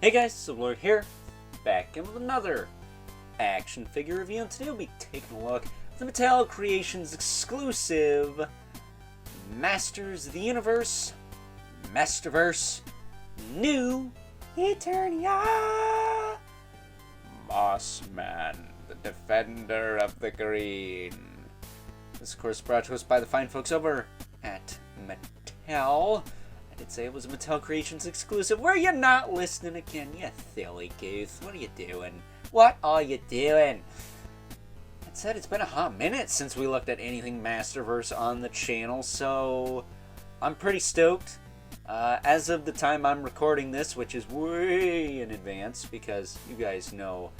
Hey guys, Silver here, back in with another action figure review, and today we'll be taking a look at the Mattel Creations exclusive Masters of the Universe, Masterverse, new Eternia! Mossman, the Defender of the Green. This, of course, brought to us by the fine folks over at Mattel. I did say it was a Mattel Creations exclusive. Were you not listening again, you silly goose? What are you doing? What are you doing? That said, it's been a hot minute since we looked at anything Masterverse on the channel, so I'm pretty stoked. As of the time I'm recording this, which is way in advance, because you guys know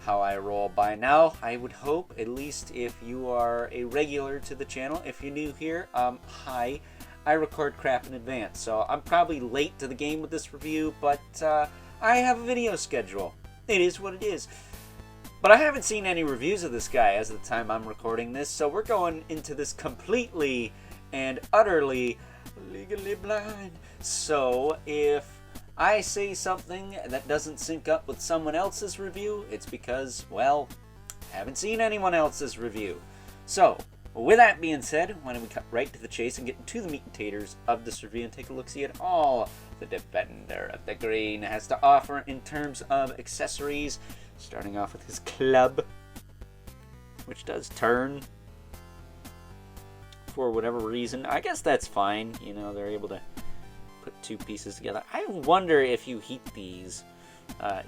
how I roll by now, I would hope, at least if you are a regular to the channel. If you're new here, hi. I record crap in advance, so I'm probably late to the game with this review, but I have a video schedule. It is what it is. But I haven't seen any reviews of this guy as of the time I'm recording this, so we're going into this completely and utterly legally blind. So if I say something that doesn't sync up with someone else's review, it's because, well, I haven't seen anyone else's review. So, with that being said, why don't we cut right to the chase and get into the meat and taters of this review and take a look-see at all the Defender of the Green has to offer in terms of accessories, starting off with his club, which does turn for whatever reason. I guess that's fine, you know, they're able to put two pieces together. I wonder if you heat these,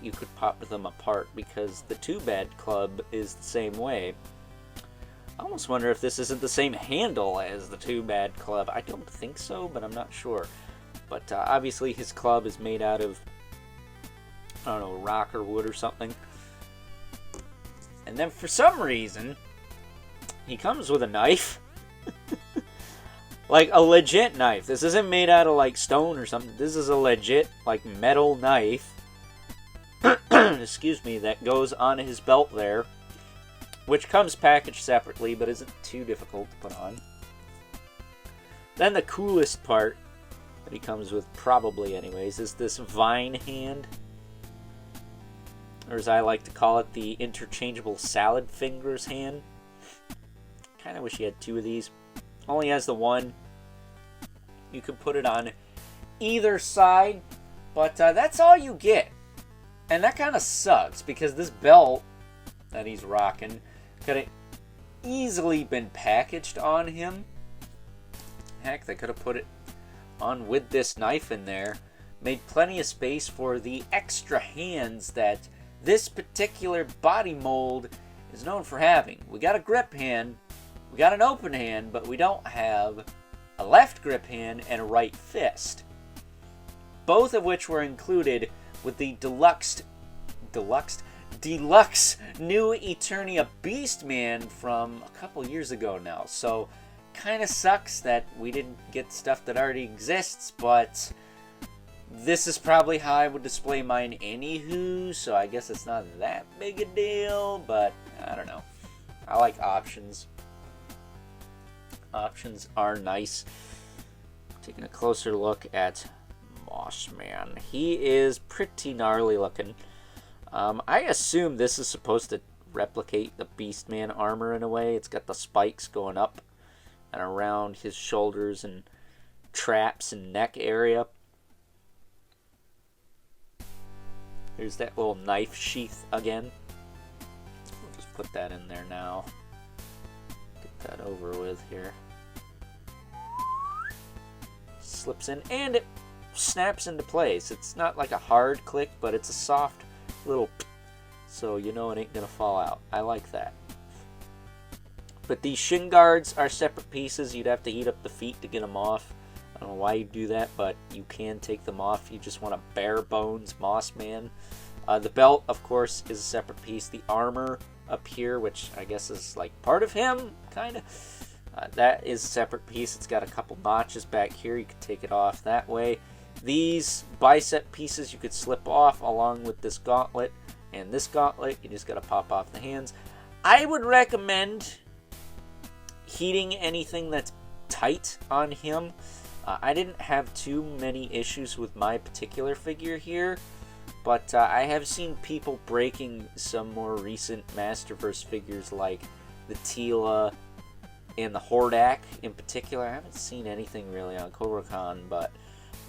you could pop them apart, because the Too Bad Club is the same way. I almost wonder if this isn't the same handle as the Too Bad Club. I don't think so, but I'm not sure. But obviously his club is made out of, I don't know, rock or wood or something. And then for some reason, he comes with a knife. Like a legit knife. This isn't made out of like stone or something. This is a legit like metal knife. Excuse me, that goes on his belt there, which comes packaged separately but isn't too difficult to put on. Then the coolest part that he comes with, probably anyways, is this vine hand. Or as I like to call it, the interchangeable salad fingers hand. Kinda wish he had two of these. Only has the one. You can put it on either side, but that's all you get. And that kind of sucks, because this belt that he's rocking could have easily been packaged on him. Heck, they could have put it on with this knife in there. Made plenty of space for the extra hands that this particular body mold is known for having. We got a grip hand, we got an open hand, but we don't have a left grip hand and a right fist. Both of which were included with the deluxe new Eternia Beastman from a couple years ago now. So kind of sucks that we didn't get stuff that already exists, but this is probably how I would display mine anywho, so I guess it's not that big a deal, but I don't know. I like options. Options are nice. Taking a closer look at Mossman. He is pretty gnarly looking. I assume this is supposed to replicate the Beastman armor in a way. It's got the spikes going up and around his shoulders and traps and neck area. There's that little knife sheath again. We'll just put that in there now. Get that over with here. Slips in and it snaps into place. It's not like a hard click, but it's a soft little, so you know it ain't gonna fall out. I like that. But these shin guards are separate pieces. You'd have to heat up the feet to get them off. I don't know why you do that, but you can take them off. You just want a bare bones Mossman. The belt, of course, is a separate piece. The armor up here, which I guess is like part of him, kind of. That is a separate piece. It's got a couple notches back here. You can take it off that way. These bicep pieces you could slip off along with this gauntlet and this gauntlet. You just got to pop off the hands. I would recommend heating anything that's tight on him. I didn't have too many issues with my particular figure here, But I have seen people breaking some more recent Masterverse figures like the Tila and the Hordak in particular. I haven't seen anything really on Cobra Khan, but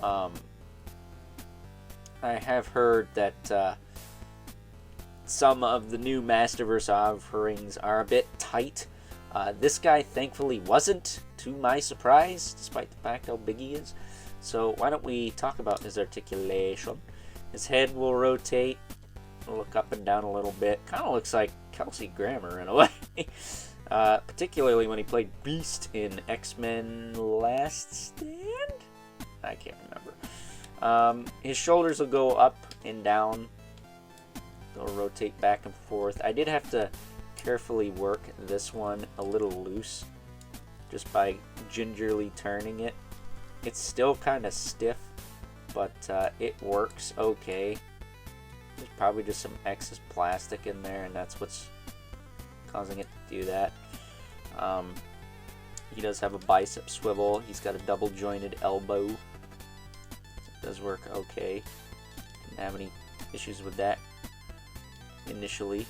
I have heard that some of the new Masterverse offerings are a bit tight. This guy thankfully wasn't, to my surprise, despite the fact how big he is. So why don't we talk about his articulation. His head will rotate, look up and down a little bit. Kind of looks like Kelsey Grammer in a way. Particularly when he played Beast in X-Men Last Stand? I can't remember. His shoulders will go up and down. They'll rotate back and forth. I did have to carefully work this one a little loose just by gingerly turning it. It's still kind of stiff, but it works okay. There's probably just some excess plastic in there, and that's what's causing it to do that. He does have a bicep swivel. He's got a double jointed elbow. So it does work okay. Didn't have any issues with that initially.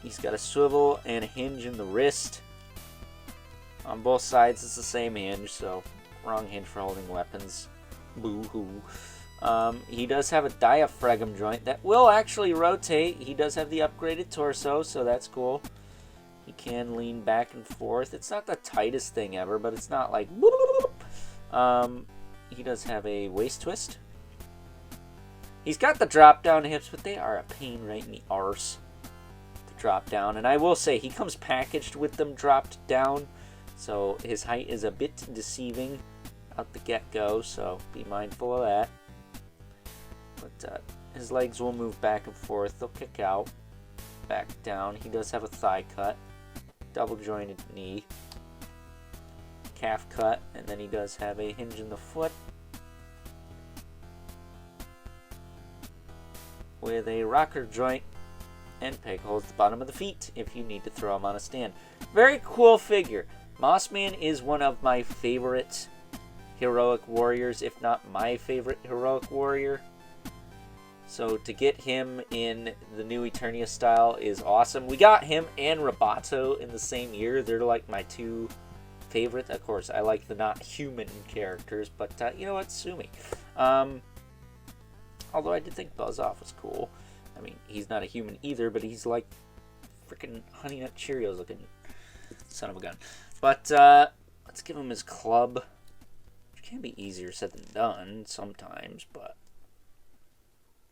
He's got a swivel and a hinge in the wrist. On both sides it's the same hinge, so wrong hinge for holding weapons. Boo-hoo. He does have a diaphragm joint that will actually rotate. He does have the upgraded torso, so that's cool. He can lean back and forth. It's not the tightest thing ever, but it's not like... he does have a waist twist. He's got the drop-down hips, but they are a pain right in the arse to drop down. And I will say, he comes packaged with them dropped down, so his height is a bit deceiving out the get-go, so be mindful of that. But his legs will move back and forth. They'll kick out, back down. He does have a thigh cut, double jointed knee, calf cut, and then he does have a hinge in the foot with a rocker joint and peg holes at the bottom of the feet if you need to throw him on a stand. Very cool figure. Mossman is one of my favorite heroic warriors, if not my favorite heroic warrior. So to get him in the new Eternia style is awesome. We got him and Roboto in the same year. They're like my two favorite. Of course, I like the not human characters, but you know what? Sue me. Although I did think Buzz-Off was cool. I mean, he's not a human either, but he's like freaking Honey Nut Cheerios looking son of a gun. But let's give him his club. Which can be easier said than done sometimes, but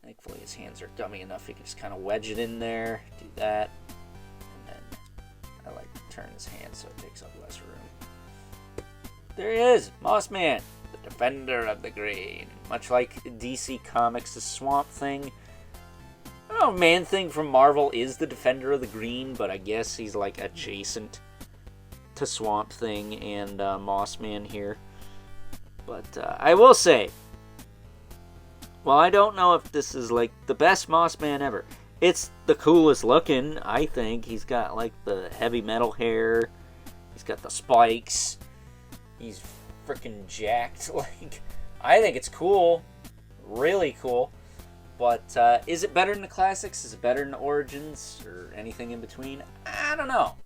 thankfully his hands are dummy enough he can just kind of wedge it in there, do that, and then I like to turn his hand so it takes up less room. There he is, Mossman, the Defender of the Green. Much like DC Comics' Swamp Thing. I don't know, Man-Thing from Marvel is the Defender of the Green, but I guess he's like adjacent to Swamp Thing and Mossman here. But I will say, well, I don't know if this is like the best Mossman ever. It's the coolest looking, I think. He's got like the heavy metal hair. He's got the spikes. He's freaking jacked. Like, I think it's cool. Really cool. But is it better than the classics? Is it better than the Origins? Or anything in between? I don't know.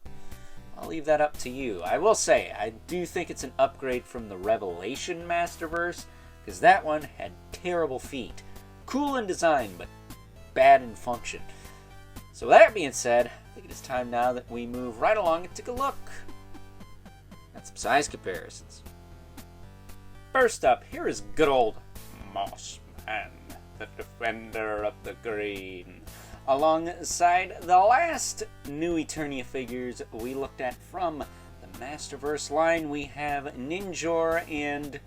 I'll leave that up to you. I will say, I do think it's an upgrade from the Revelation Masterverse, because that one had terrible feet. Cool in design, but bad in function. So with that being said, I think it is time now that we move right along and take a look at some size comparisons. First up, here is good old Mossman, the Defender of the Green. Alongside the last new Eternia figures we looked at from the Masterverse line, we have Ninjor and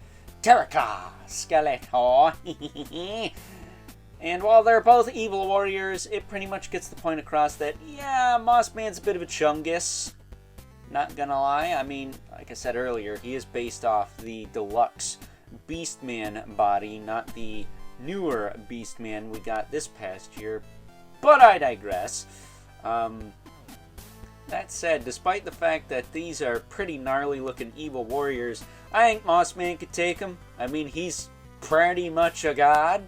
Terraka Skeletor. And while they're both evil warriors, it pretty much gets the point across that, yeah, Mossman's a bit of a chungus. Not gonna lie. I mean, like I said earlier, he is based off the deluxe Beastman body, not the newer Beastman we got this past year. But I digress. That said, despite the fact that these are pretty gnarly looking evil warriors, I think Mossman could take them. I mean, he's pretty much a god.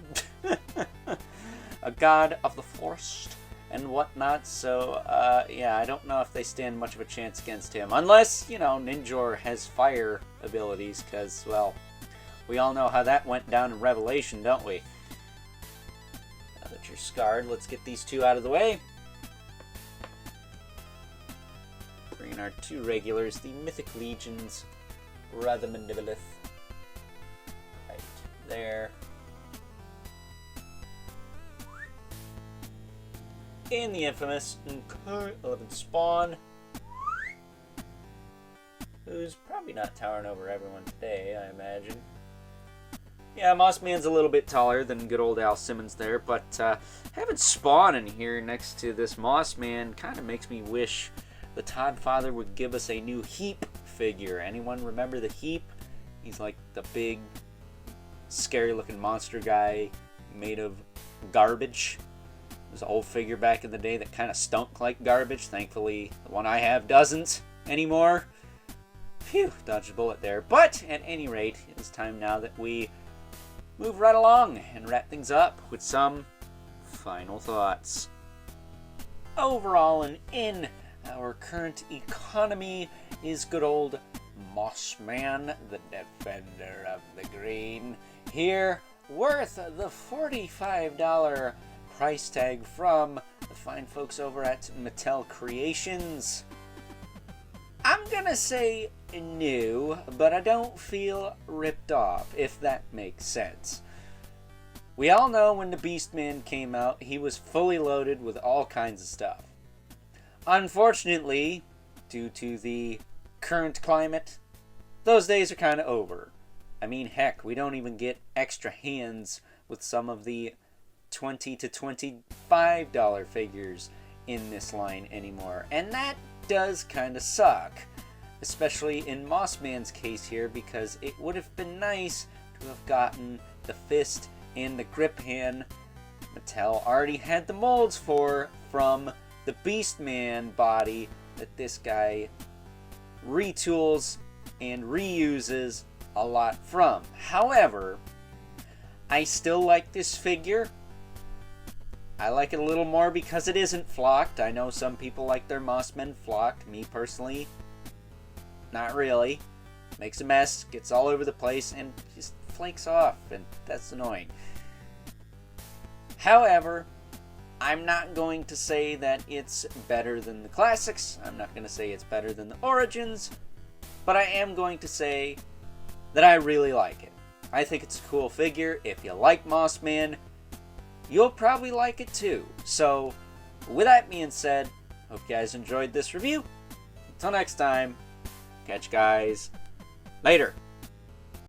a god of the forest and whatnot, so, yeah, I don't know if they stand much of a chance against him. Unless, you know, Ninjor has fire abilities, because, well, we all know how that went down in Revelation, don't we? Now that you're scarred, let's get these two out of the way. Bring in our two regulars, the Mythic Legions, Radhamandivalith. Right there. In the infamous Current 11 Spawn, who's probably not towering over everyone today, I imagine. Yeah, Mossman's a little bit taller than good old Al Simmons there, but having Spawn in here next to this Mossman kind of makes me wish the Todd Father would give us a new Heap figure. Anyone remember the Heap? He's like the big, scary-looking monster guy made of garbage. There's an old figure back in the day that kind of stunk like garbage. Thankfully, the one I have doesn't anymore. Phew, dodged a bullet there. But, at any rate, it's time now that we move right along and wrap things up with some final thoughts. Overall and in our current economy is good old Mossman, the Defender of the Green. Here, worth the $45 price tag from the fine folks over at Mattel Creations. I'm gonna say new, but I don't feel ripped off, if that makes sense. We all know when the Beastman came out, he was fully loaded with all kinds of stuff. Unfortunately, due to the current climate, those days are kind of over. I mean, heck, we don't even get extra hands with some of the $20 to $25 figures in this line anymore, and that does kind of suck, especially in Mossman's case here, because it would have been nice to have gotten the fist and the grip hand Mattel already had the molds for from the Beastman body that this guy retools and reuses a lot from. However, I still like this figure. I like it a little more because it isn't flocked. I know some people like their Mossmen flocked. Me personally, not really. Makes a mess, gets all over the place, and just flakes off, and that's annoying. However, I'm not going to say that it's better than the classics. I'm not going to say it's better than the Origins, but I am going to say that I really like it. I think it's a cool figure. If you like Mossman, you'll probably like it too. So, with that being said, hope you guys enjoyed this review. Until next time, catch you guys later.